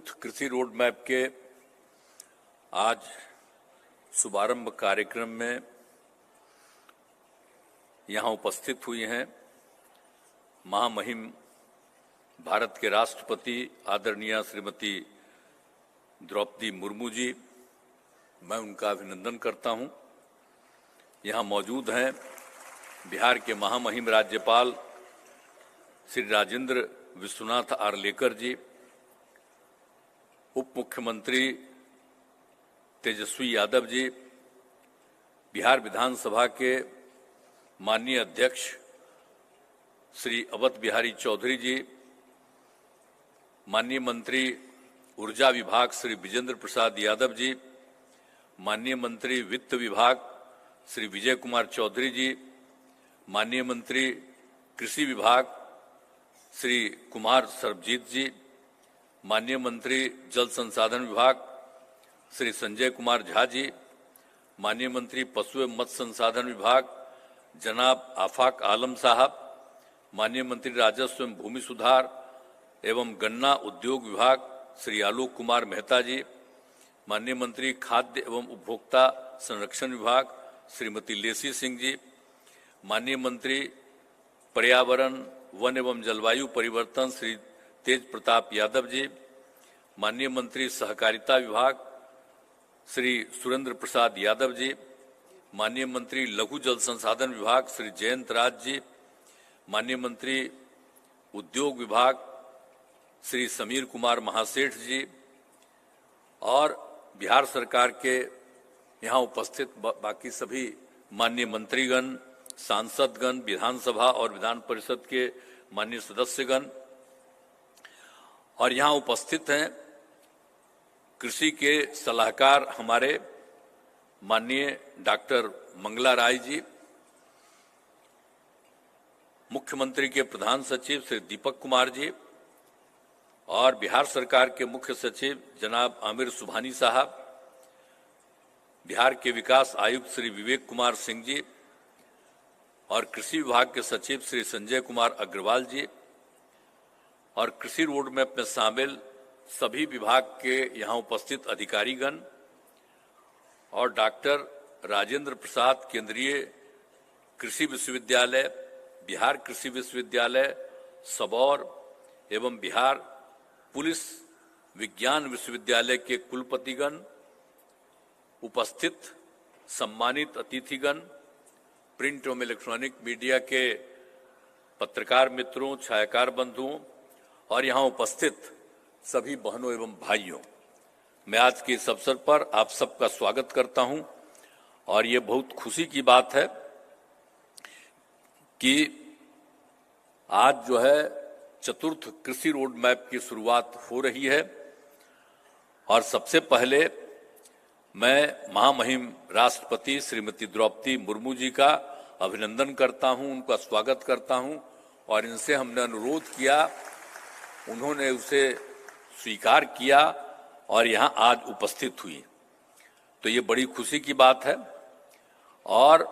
चतुर्थ कृषि road map के आज शुभारंभ कार्यक्रम में यहाँ उपस्थित हुई हैं महामहिम भारत के राष्ट्रपति आदरणीय श्रीमती द्रौपदी मुर्मू जी। मैं उनका अभिनंदन करता हूँ। यहाँ मौजूद हैं बिहार के महामहिम राज्यपाल श्री राजेंद्र विश्वनाथ आर्लेकर जी, उप मुख्यमंत्री तेजस्वी यादव जी, बिहार विधानसभा के माननीय अध्यक्ष श्री अवध बिहारी चौधरी जी, माननीय मंत्री ऊर्जा विभाग श्री विजेंद्र प्रसाद यादव जी, माननीय मंत्री वित्त विभाग श्री विजय कुमार चौधरी जी, माननीय मंत्री कृषि विभाग श्री कुमार सरबजीत जी, माननीय मंत्री जल संसाधन विभाग श्री संजय कुमार झा जी, माननीय मंत्री पशु एवं मत्स्य संसाधन विभाग जनाब आफाक आलम साहब, माननीय मंत्री राजस्व एवं भूमि सुधार एवं गन्ना उद्योग विभाग श्री आलोक कुमार मेहता जी, माननीय मंत्री खाद्य एवं उपभोक्ता संरक्षण विभाग श्रीमती लेसी सिंह जी, माननीय मंत्री पर्यावरण वन एवं जलवायु परिवर्तन श्री तेज प्रताप यादव जी, माननीय मंत्री सहकारिता विभाग श्री सुरेंद्र प्रसाद यादव जी, माननीय मंत्री लघु जल संसाधन विभाग श्री जयंत राज जी, माननीय मंत्री उद्योग विभाग श्री समीर कुमार महासेठ जी और बिहार सरकार के यहाँ उपस्थित बाकी सभी माननीय मंत्रीगण, सांसदगण, विधानसभा और विधान परिषद के माननीय सदस्यगण और यहाँ उपस्थित हैं कृषि के सलाहकार हमारे माननीय डॉक्टर मंगला राय जी, मुख्यमंत्री के प्रधान सचिव श्री दीपक कुमार जी और बिहार सरकार के मुख्य सचिव जनाब आमिर सुबहानी साहब, बिहार के विकास आयुक्त श्री विवेक कुमार सिंह जी और कृषि विभाग के सचिव श्री संजय कुमार अग्रवाल जी और कृषि रोड मैप में शामिल सभी विभाग के यहाँ उपस्थित अधिकारीगण और डॉक्टर राजेंद्र प्रसाद केंद्रीय कृषि विश्वविद्यालय, बिहार कृषि विश्वविद्यालय सबौर एवं बिहार पुलिस विज्ञान विश्वविद्यालय के कुलपतिगण, उपस्थित सम्मानित अतिथिगण, प्रिंट एवं इलेक्ट्रॉनिक मीडिया के पत्रकार मित्रों, छायाकार बंधुओं और यहाँ उपस्थित सभी बहनों एवं भाइयों, मैं आज के इस अवसर पर आप सबका स्वागत करता हूं और ये बहुत खुशी की बात है कि आज जो है चतुर्थ कृषि रोड मैप की शुरुआत हो रही है और सबसे पहले मैं महामहिम राष्ट्रपति श्रीमती द्रौपदी मुर्मू जी का अभिनंदन करता हूं, उनका स्वागत करता हूं और इनसे हमने अनुरोध किया, उन्होंने उसे स्वीकार किया और यहाँ आज उपस्थित हुई। तो ये बड़ी खुशी की बात है और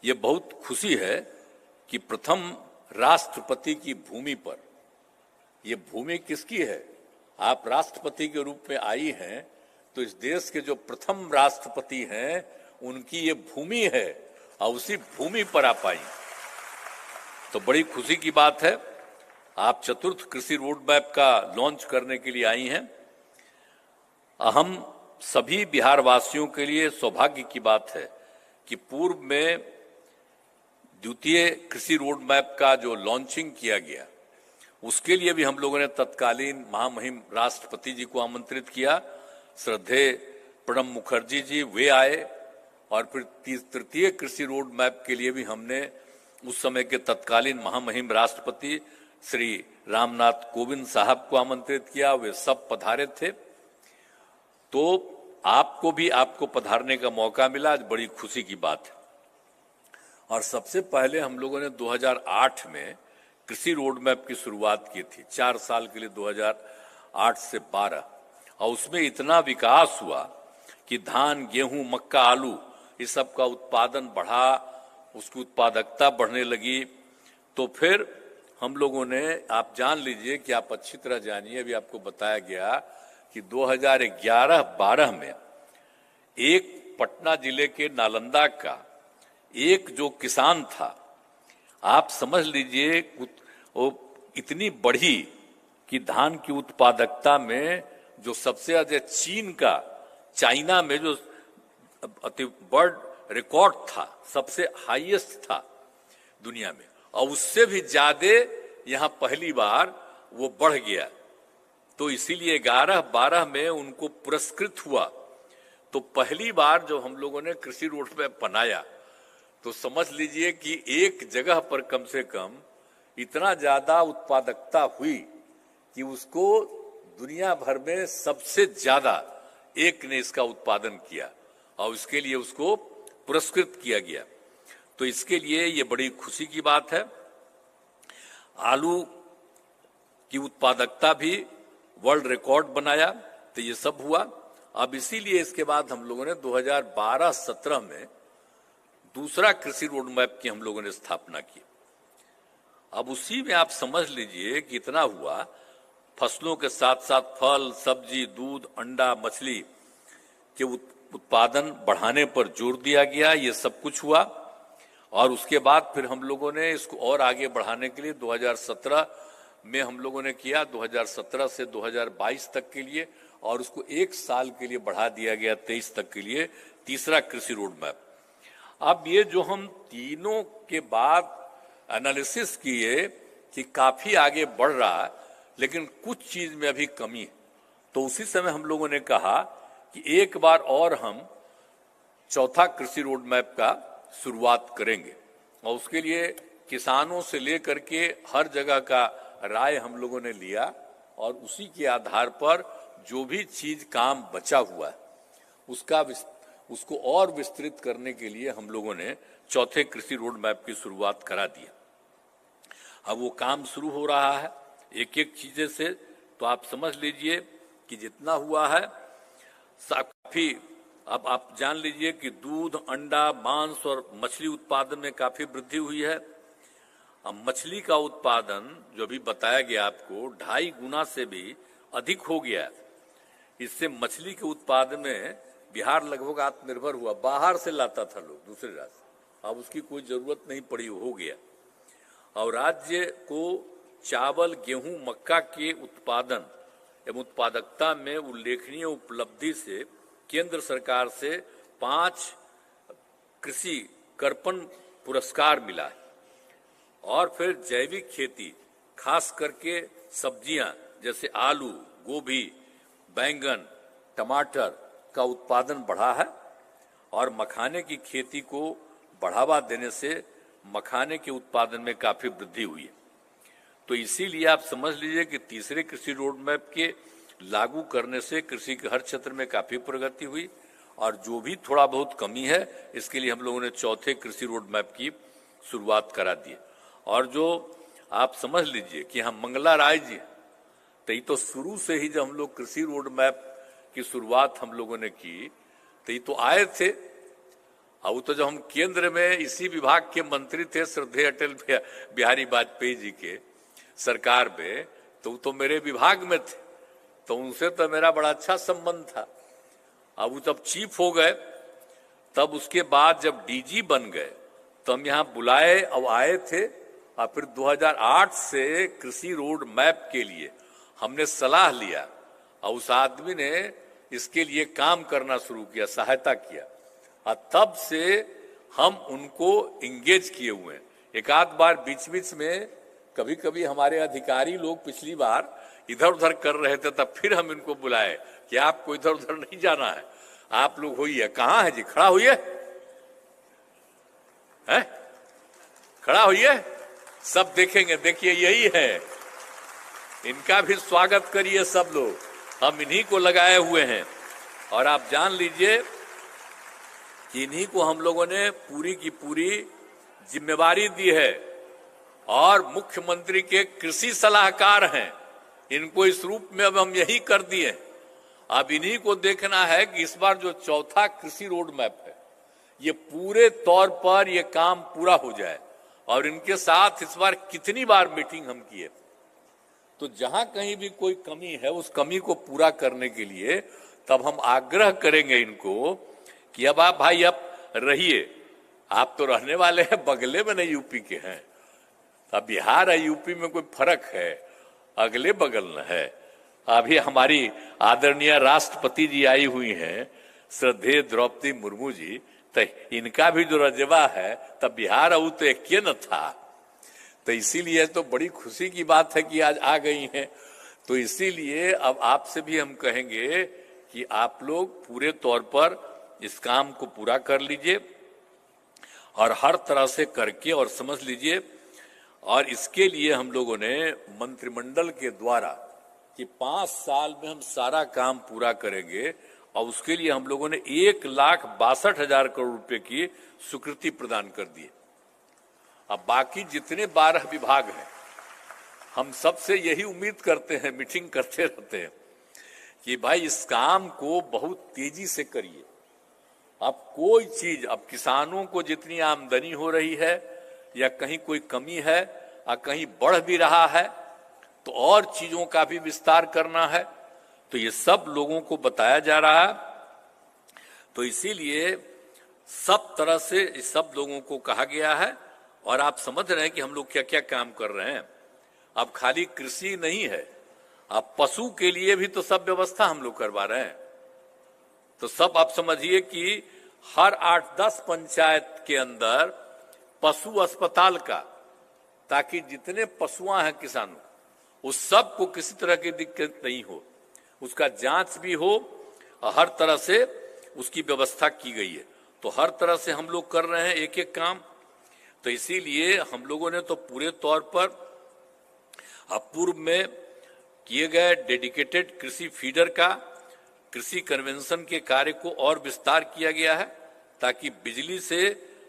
ये बहुत खुशी है कि प्रथम राष्ट्रपति की भूमि पर, ये भूमि किसकी है? आप राष्ट्रपति के रूप में आई हैं तो इस देश के जो प्रथम राष्ट्रपति हैं उनकी ये भूमि है और उसी भूमि पर आप आई, तो बड़ी खुशी की बात है। आप चतुर्थ कृषि रोड मैप का लॉन्च करने के लिए आई हैं। हम सभी बिहार वासियों के लिए सौभाग्य की बात है कि पूर्व में द्वितीय कृषि रोड मैप का जो लॉन्चिंग किया गया उसके लिए भी हम लोगों ने तत्कालीन महामहिम राष्ट्रपति जी को आमंत्रित किया। श्रद्धेय प्रणब मुखर्जी जी वे आए और फिर तृतीय कृषि रोड मैप के लिए भी हमने उस समय के तत्कालीन महामहिम राष्ट्रपति श्री रामनाथ कोविंद साहब को आमंत्रित किया, वे सब पधारे थे। तो आपको भी आपको पधारने का मौका मिला, आज बड़ी खुशी की बात है। और सबसे पहले हम लोगों ने 2008 में कृषि रोड मैप की शुरुआत की थी, 4 साल के लिए 2008 से 12 और उसमें इतना विकास हुआ कि धान, गेहूं, मक्का, आलू इस सब का उत्पादन बढ़ा, उसकी उत्पादकता बढ़ने लगी। तो फिर हम लोगों ने, आप जान लीजिए कि आप अच्छी तरह जानिए, अभी आपको बताया गया कि 2011-12 में एक पटना जिले के नालंदा का एक जो किसान था, आप समझ लीजिए वो इतनी बढ़ी कि धान की उत्पादकता में जो सबसे ज्यादा चाइना में जो अति बड़ा रिकॉर्ड था, सबसे हाईएस्ट था दुनिया में, और उससे भी ज्यादा यहां पहली बार वो बढ़ गया। तो इसीलिए 11-12 में उनको पुरस्कृत हुआ। तो पहली बार जब हम लोगों ने कृषि रोड मैप बनाया तो समझ लीजिए कि एक जगह पर कम से कम इतना ज्यादा उत्पादकता हुई कि उसको दुनिया भर में सबसे ज्यादा एक ने इसका उत्पादन किया और इसके लिए उसको पुरस्कृत किया गया। तो इसके लिए ये बड़ी खुशी की बात है। आलू की उत्पादकता भी वर्ल्ड रिकॉर्ड बनाया, तो ये सब हुआ। अब इसीलिए इसके बाद हम लोगों ने 2012-17 में दूसरा कृषि रोड मैप की हम लोगों ने स्थापना की। अब उसी में आप समझ लीजिए कि इतना हुआ, फसलों के साथ साथ फल, सब्जी, दूध, अंडा, मछली के उत्पादन बढ़ाने पर जोर दिया गया। ये सब कुछ हुआ और उसके बाद फिर हम लोगों ने इसको और आगे बढ़ाने के लिए 2017 में हम लोगों ने किया, 2017 से 2022 तक के लिए, और उसको एक साल के लिए बढ़ा दिया गया 23 तक के लिए, तीसरा कृषि रोड मैप। अब ये जो हम तीनों के बाद एनालिसिस किए कि काफी आगे बढ़ रहा है, लेकिन कुछ चीज में अभी कमी है, तो उसी समय हम लोगों ने कहा कि एक बार और हम चौथा कृषि रोड मैप का शुरुआत करेंगे, और उसके लिए किसानों से लेकर के हर जगह का राय हम लोगों ने लिया, और उसी के आधार पर जो भी चीज काम बचा हुआ है उसको और विस्तृत करने के लिए हम लोगों ने चौथे कृषि रोड मैप की शुरुआत करा दिया। अब वो काम शुरू हो रहा है एक एक चीजें से, तो आप समझ लीजिए कि जितना हुआ है काफी। अब आप जान लीजिए कि दूध, अंडा, मांस और मछली उत्पादन में काफी वृद्धि हुई है। अब मछली का उत्पादन जो भी बताया गया आपको 2.5 गुना से भी अधिक हो गया। इससे मछली के उत्पादन में बिहार लगभग आत्मनिर्भर हुआ। बाहर से लाता था लोग दूसरे राज्य, अब उसकी कोई जरूरत नहीं पड़ी, हो गया। और राज्य को चावल, गेहूं, मक्का के उत्पादन एवं उत्पादकता में उल्लेखनीय उपलब्धि से केंद्र सरकार से 5 कृषि कर्पण पुरस्कार मिला है। और फिर जैविक खेती, खास करके सब्जियां जैसे आलू, गोभी, बैंगन, टमाटर का उत्पादन बढ़ा है, और मखाने की खेती को बढ़ावा देने से मखाने के उत्पादन में काफी वृद्धि हुई है। तो इसीलिए आप समझ लीजिए कि तीसरे कृषि रोड मैप के लागू करने से कृषि के हर क्षेत्र में काफी प्रगति हुई, और जो भी थोड़ा बहुत कमी है इसके लिए हम लोगों ने चौथे कृषि रोड मैप की शुरुआत करा दी। और जो आप समझ लीजिए कि हम मंगला राय जी, तो ये तो शुरू से ही जब हम लोग कृषि रोड मैप की शुरुआत हम लोगों ने की, तो ये तो आए थे। अब तो जब हम केंद्र में इसी विभाग के मंत्री थे, श्रद्धेय अटल बिहारी वाजपेयी जी के सरकार में, तो वो मेरे विभाग में थे, तो उनसे तो मेरा बड़ा अच्छा संबंध था। अब वो जब चीफ हो गए, तब उसके बाद जब डीजी बन गए, तो हम यहाँ बुलाए और आए थे। और फिर 2008 से कृषि रोड मैप के लिए हमने सलाह लिया, और उस आदमी ने इसके लिए काम करना शुरू किया, सहायता किया, और तब से हम उनको इंगेज किए हुए हैं। एक आध बार बीच बीच में कभी कभी हमारे अधिकारी लोग पिछली बार इधर उधर कर रहे थे, तब फिर हम इनको बुलाए कि आपको इधर उधर नहीं जाना है, आप लोग होइए। कहाँ है जी, खड़ा होइए, हैं? खड़ा होइए, सब देखेंगे। देखिए यही है, इनका भी स्वागत करिए सब लोग, हम इन्हीं को लगाए हुए हैं। और आप जान लीजिए कि इन्हीं को हम लोगों ने पूरी की पूरी जिम्मेवारी दी है, और मुख्यमंत्री के कृषि सलाहकार हैं। इनको इस रूप में अब हम यही कर दिए। अब इन्हीं को देखना है कि इस बार जो चौथा कृषि रोड मैप है, ये पूरे तौर पर ये काम पूरा हो जाए। और इनके साथ इस बार कितनी बार मीटिंग हम किए। तो जहां कहीं भी कोई कमी है उस कमी को पूरा करने के लिए तब हम आग्रह करेंगे इनको कि अब आप भाई अब रहिए, आप तो रहने वाले हैं बगले में, नहीं यूपी के हैं। अब बिहार है यूपी में कोई फर्क है, अगले बगल न है। अभी हमारी आदरणीय राष्ट्रपति जी आई हुई हैं, श्रद्धेय द्रौपदी मुर्मू जी, तो इनका भी जो रजवा है तब बिहार वो तो एक न था। तो इसीलिए तो बड़ी खुशी की बात है कि आज आ गई हैं। तो इसीलिए अब आपसे भी हम कहेंगे कि आप लोग पूरे तौर पर इस काम को पूरा कर लीजिए और हर तरह से करके और समझ लीजिए। और इसके लिए हम लोगों ने मंत्रिमंडल के द्वारा कि 5 साल में हम सारा काम पूरा करेंगे और उसके लिए हम लोगों ने 1,62,000 करोड़ रुपए की स्वीकृति प्रदान कर दी। अब बाकी जितने 12 विभाग हैं, हम सबसे यही उम्मीद करते हैं, मीटिंग करते रहते हैं कि भाई इस काम को बहुत तेजी से करिए। अब कोई चीज, अब किसानों को जितनी आमदनी हो रही है या कहीं कोई कमी है और कहीं बढ़ भी रहा है तो और चीजों का भी विस्तार करना है, तो ये सब लोगों को बताया जा रहा है। तो इसीलिए सब तरह से सब लोगों को कहा गया है और आप समझ रहे हैं कि हम लोग क्या क्या काम कर रहे हैं। अब खाली कृषि नहीं है, अब पशु के लिए भी तो सब व्यवस्था हम लोग करवा रहे हैं। तो सब आप समझिए कि हर 8-10 पंचायत के अंदर पशु अस्पताल का, ताकि जितने पशुआं हैं किसानों उस सब को किसी तरह की दिक्कत नहीं हो, उसका जांच भी हो और हर तरह से उसकी व्यवस्था की गई है। तो हर तरह से हम लोग कर रहे हैं एक एक काम। तो इसीलिए हम लोगों ने तो पूरे तौर पर अब पूर्व में किए गए डेडिकेटेड कृषि फीडर का, कृषि कन्वेंशन के कार्य को और विस्तार किया गया है ताकि बिजली से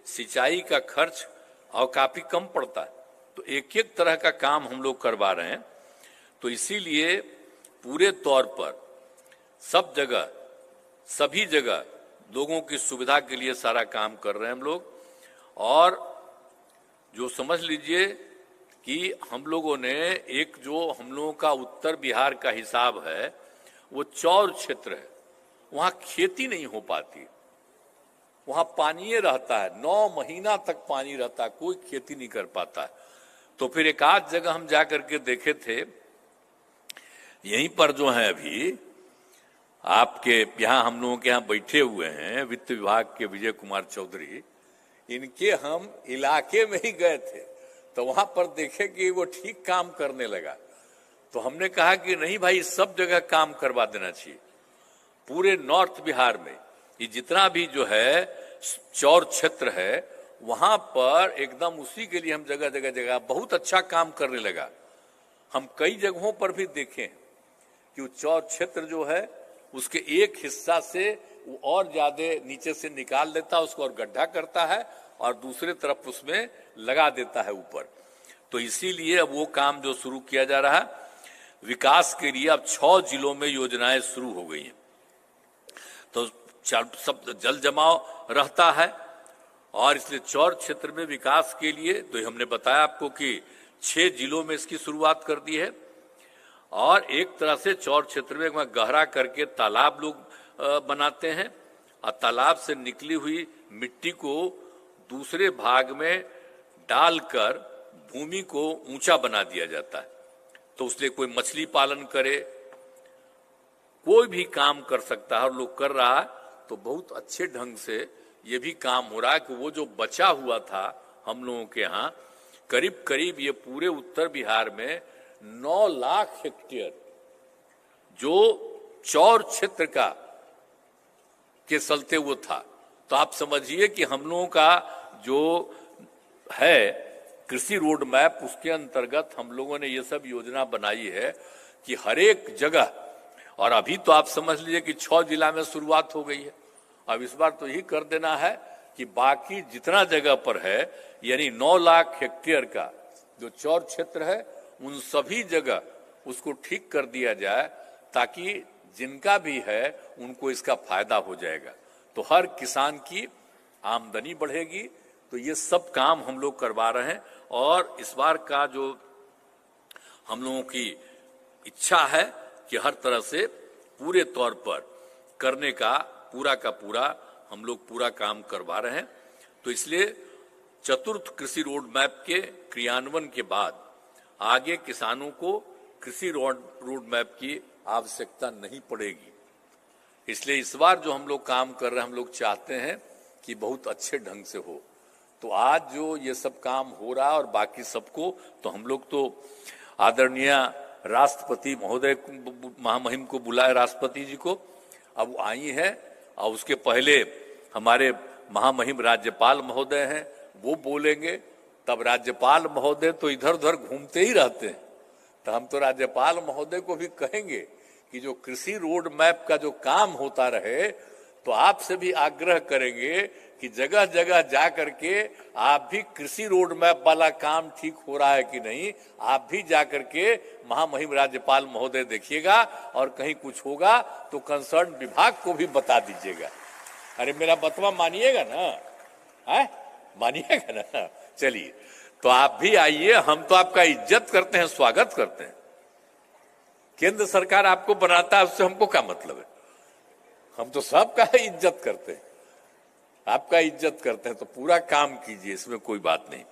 सिंचाई का खर्च और काफी कम पड़ता है। तो एक एक तरह का काम हम लोग करवा रहे हैं। तो इसीलिए पूरे तौर पर सब जगह, सभी जगह लोगों की सुविधा के लिए सारा काम कर रहे हैं हम लोग। और जो समझ लीजिए कि हम लोगों ने एक जो हम लोगों का उत्तर बिहार का हिसाब है वो चौर क्षेत्र है, वहां खेती नहीं हो पाती, वहां पानी रहता है, 9 महीना तक पानी रहता है, कोई खेती नहीं कर पाता है। तो फिर एक आध जगह हम जाकर के देखे थे, यहीं पर जो है अभी आपके यहाँ हम लोगों के यहाँ बैठे हुए हैं वित्त विभाग के विजय कुमार चौधरी, इनके हम इलाके में ही गए थे तो वहां पर देखे कि वो ठीक काम करने लगा। तो हमने कहा कि नहीं भाई, सब जगह काम करवा देना चाहिए। पूरे नॉर्थ बिहार में ये जितना भी जो है चौर क्षेत्र है वहां पर एकदम उसी के लिए हम जगह जगह जगह बहुत अच्छा काम करने लगा। हम कई जगहों पर भी देखें कि वो चौर क्षेत्र जो है उसके एक हिस्सा से वो और ज्यादा नीचे से निकाल लेता है, उसको और गड्ढा करता है और दूसरे तरफ उसमें लगा देता है ऊपर। तो इसीलिए अब वो काम जो शुरू किया जा रहा है विकास के लिए, अब 6 जिलों में योजनाएं शुरू हो गई हैं। तो सब जल जमाव रहता है और इसलिए चौर क्षेत्र में विकास के लिए तो हमने बताया आपको कि 6 जिलों में इसकी शुरुआत कर दी है। और एक तरह से चौर क्षेत्र में गहरा करके तालाब लोग बनाते हैं और तालाब से निकली हुई मिट्टी को दूसरे भाग में डालकर भूमि को ऊंचा बना दिया जाता है। तो उसलिए कोई मछली पालन करे, कोई भी काम कर सकता है और लोग कर रहा है। तो बहुत अच्छे ढंग से ये भी काम हो रहा है कि वो जो बचा हुआ था हम लोगों के यहाँ करीब करीब ये पूरे उत्तर बिहार में 9 लाख हेक्टेयर जो चौर क्षेत्र का के चलते वो था। तो आप समझिए कि हम लोगों का जो है कृषि रोड मैप, उसके अंतर्गत हम लोगों ने ये सब योजना बनाई है कि हर एक जगह, और अभी तो आप समझ लीजिए कि 6 जिला में शुरुआत हो गई है। अब इस बार तो यही कर देना है कि बाकी जितना जगह पर है, यानी 9 लाख हेक्टेयर का जो चौर क्षेत्र है, उन सभी जगह उसको ठीक कर दिया जाए ताकि जिनका भी है उनको इसका फायदा हो जाएगा। तो हर किसान की आमदनी बढ़ेगी। तो तो ये सब काम हम लोग करवा रहे हैं। और इस बार का जो हम लोगों की इच्छा है कि हर तरह से पूरे तौर पर करने का पूरा हम लोग पूरा काम करवा रहे हैं। तो इसलिए चतुर्थ कृषि रोड मैप के क्रियान्वयन के बाद आगे किसानों को कृषि रोड मैप की आवश्यकता नहीं पड़ेगी। इसलिए इस बार जो हम लोग काम कर रहे हैं, हम लोग चाहते हैं कि बहुत अच्छे ढंग से हो। तो आज जो ये सब काम हो रहा है और बाकी सबको तो हम लोग तो आदरणीय राष्ट्रपति महोदय महामहिम को बुलाए, राष्ट्रपति जी को, अब वो आई है। और उसके पहले हमारे महामहिम राज्यपाल महोदय हैं, वो बोलेंगे। तब राज्यपाल महोदय तो इधर उधर घूमते ही रहते हैं, तो हम तो राज्यपाल महोदय को भी कहेंगे कि जो कृषि रोड मैप का जो काम होता रहे, तो आपसे भी आग्रह करेंगे कि जगह जगह जा करके आप भी कृषि रोड मैप वाला काम ठीक हो रहा है कि नहीं, आप भी जा करके महामहिम राज्यपाल महोदय देखिएगा, और कहीं कुछ होगा तो कंसर्न विभाग को भी बता दीजिएगा। अरे मेरा बतवा मानिएगा ना, है मानिएगा ना। चलिए, तो आप भी आइए, हम तो आपका इज्जत करते हैं, स्वागत करते हैं। केंद्र सरकार आपको बनाता है, उससे हमको क्या मतलब है? हम तो सबका इज्जत करते हैं, आपका इज्जत करते हैं, तो पूरा काम कीजिए, इसमें कोई बात नहीं।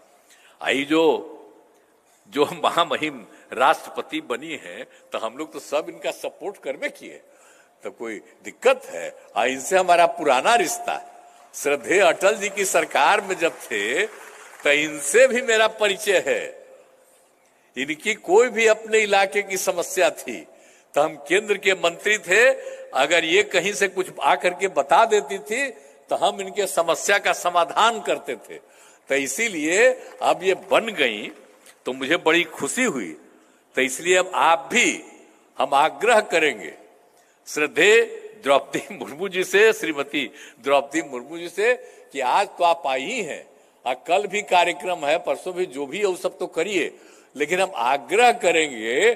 आई जो महामहिम राष्ट्रपति बनी है, तो हम लोग तो सब इनका सपोर्ट करने किए, तो कोई दिक्कत है? इनसे हमारा पुराना रिश्ता है। श्रद्धेय अटल जी की सरकार में जब थे, तो इनसे भी मेरा परिचय है। इनकी कोई भी अपने इलाके की समस्या थी तो हम केंद्र के मंत्री थे, अगर ये कहीं से कुछ आकर के बता देती थी तो हम इनके समस्या का समाधान करते थे। तो इसीलिए अब ये बन गई तो मुझे बड़ी खुशी हुई। तो इसलिए अब आप भी हम आग्रह करेंगे श्रद्धेय द्रौपदी मुर्मू जी से, श्रीमती द्रौपदी मुर्मू जी से, कि आज तो आप आई ही हैं और कल भी कार्यक्रम है, परसों भी, जो भी है वो सब तो करिए, लेकिन हम आग्रह करेंगे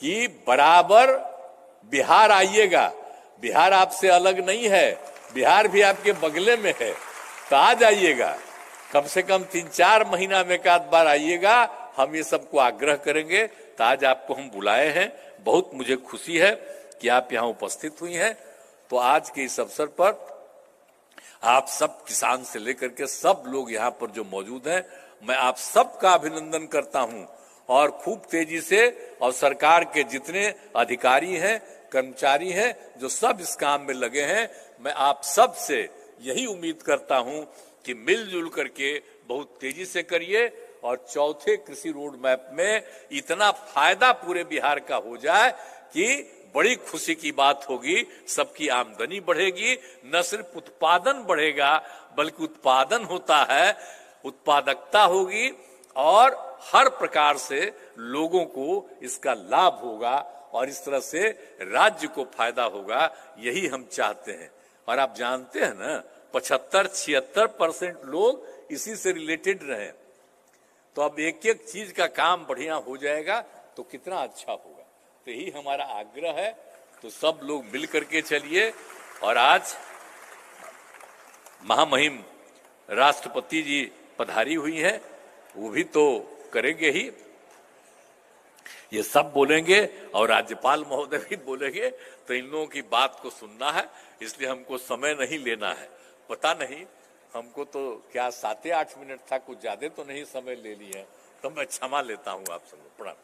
कि बराबर बिहार आइएगा। बिहार आपसे अलग नहीं है, बिहार भी आपके बगले में है, तो आ जाइएगा, कम से कम 3-4 महीना में एक आध बार आइएगा। हम ये सबको आग्रह करेंगे। तो आज आपको हम बुलाए हैं, बहुत मुझे खुशी है कि आप यहाँ उपस्थित हुई हैं। तो आज के इस अवसर पर आप सब किसान से लेकर के सब लोग यहाँ पर जो मौजूद हैं, मैं आप सबका अभिनंदन करता हूँ। और खूब तेजी से, और सरकार के जितने अधिकारी हैं, कर्मचारी हैं, जो सब इस काम में लगे हैं, मैं आप सब से यही उम्मीद करता हूं कि मिलजुल करके बहुत तेजी से करिए और चौथे कृषि रोड मैप में इतना फायदा पूरे बिहार का हो जाए कि बड़ी खुशी की बात होगी। सबकी आमदनी बढ़ेगी, न सिर्फ उत्पादन बढ़ेगा बल्कि उत्पादन होता है, उत्पादकता होगी और हर प्रकार से लोगों को इसका लाभ होगा और इस तरह से राज्य को फायदा होगा। यही हम चाहते हैं। और आप जानते हैं ना, 75-76% लोग इसी से रिलेटेड रहे। तो अब एक एक चीज का काम बढ़िया हो जाएगा तो कितना अच्छा होगा। तो यही हमारा आग्रह है। तो सब लोग मिल करके चलिए। और आज महामहिम राष्ट्रपति जी पधारी हुई हैं, वो भी तो करेंगे ही, ये सब बोलेंगे और राज्यपाल महोदय भी बोलेंगे। तो इन लोगों की बात को सुनना है, इसलिए हमको समय नहीं लेना है। पता नहीं, हमको तो क्या 7-8 मिनट था, कुछ ज्यादा तो नहीं समय ले लिए, तो मैं क्षमा लेता हूं आप सबको। प्रणाम।